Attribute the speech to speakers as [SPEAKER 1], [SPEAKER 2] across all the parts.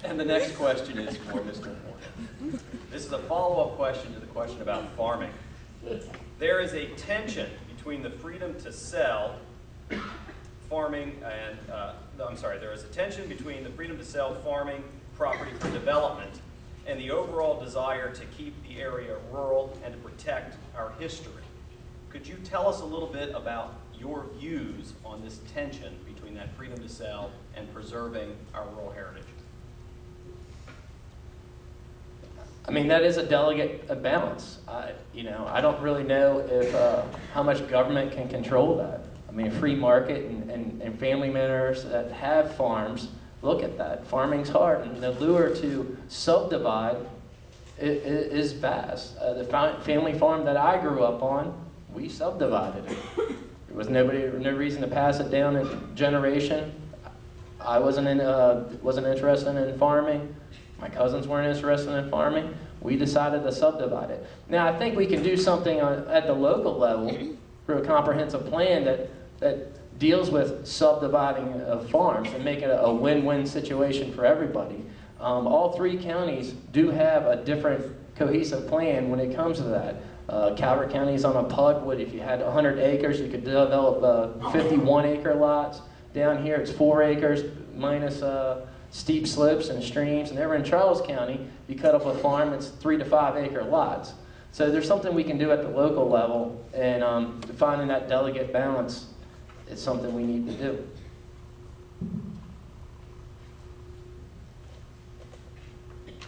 [SPEAKER 1] And the next question is for Mr. Horn. This is a follow-up question to the question about farming. There is a tension between the freedom to sell farming and, there is a tension between the freedom to sell farming property for development and the overall desire to keep the area rural and to protect our history. Could you tell us a little bit about your views on this tension between that freedom to sell and preserving our rural heritage?
[SPEAKER 2] I mean, that is a delicate balance. I don't really know if how much government can control that. I mean, free market and family members that have farms look at that. Farming's hard, and the lure to subdivide is vast. The family farm that I grew up on, we subdivided it. There was no reason to pass it down a generation. I wasn't interested in farming. My cousins weren't interested in farming. We decided to subdivide it. Now, I think we can do something at the local level through a comprehensive plan that deals with subdividing of farms and make it a win-win situation for everybody. All three counties do have a different cohesive plan when it comes to that. Calvert County is on a PUD. If you had 100 acres, you could develop 51-acre lots. Down here, it's 4 acres minus steep slopes and streams. And over in Charles County, you cut up a farm, it's 3 to 5 acre lots. So there's something we can do at the local level, and finding that delicate balance is something we need to do.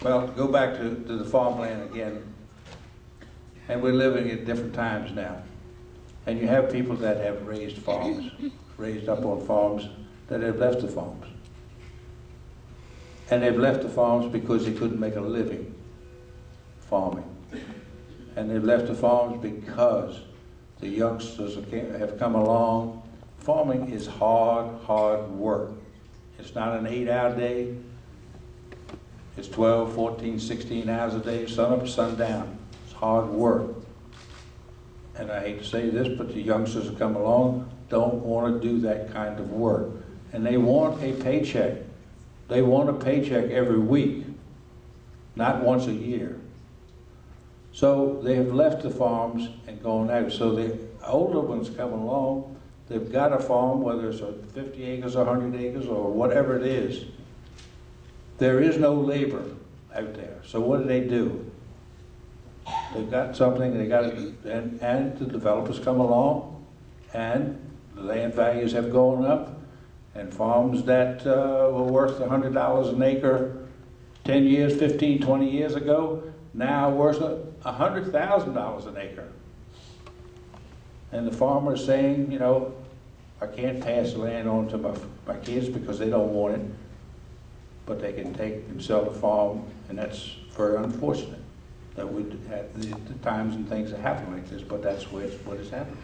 [SPEAKER 3] Well, to go back to the farmland again, and we're living at different times now. And you have people that have raised farms, raised up on farms, that have left the farms. And they've left the farms because they couldn't make a living farming. And they've left the farms because the youngsters have come along. Farming is hard work. It's not an 8-hour day. It's 12, 14, 16 hours a day, sun up, sun down. It's hard work. And I hate to say this, but the youngsters that come along don't want to do that kind of work. And they want a paycheck. They want a paycheck every week, not once a year. So they have left the farms and gone out. So the older ones come along, they've got a farm, whether it's 50 acres or 100 acres or whatever it is. There is no labor out there. So what do? They've got something, they got it, and the developers come along, and the land values have gone up, and farms that were worth $100 an acre 10 years, 15, 20 years ago, now worth $100,000 an acre. And the farmer's saying, you know, I can't pass the land on to my kids because they don't want it, but they can take and sell the farm, and that's very unfortunate that we have the times and things that happen like this, but that's what is happening.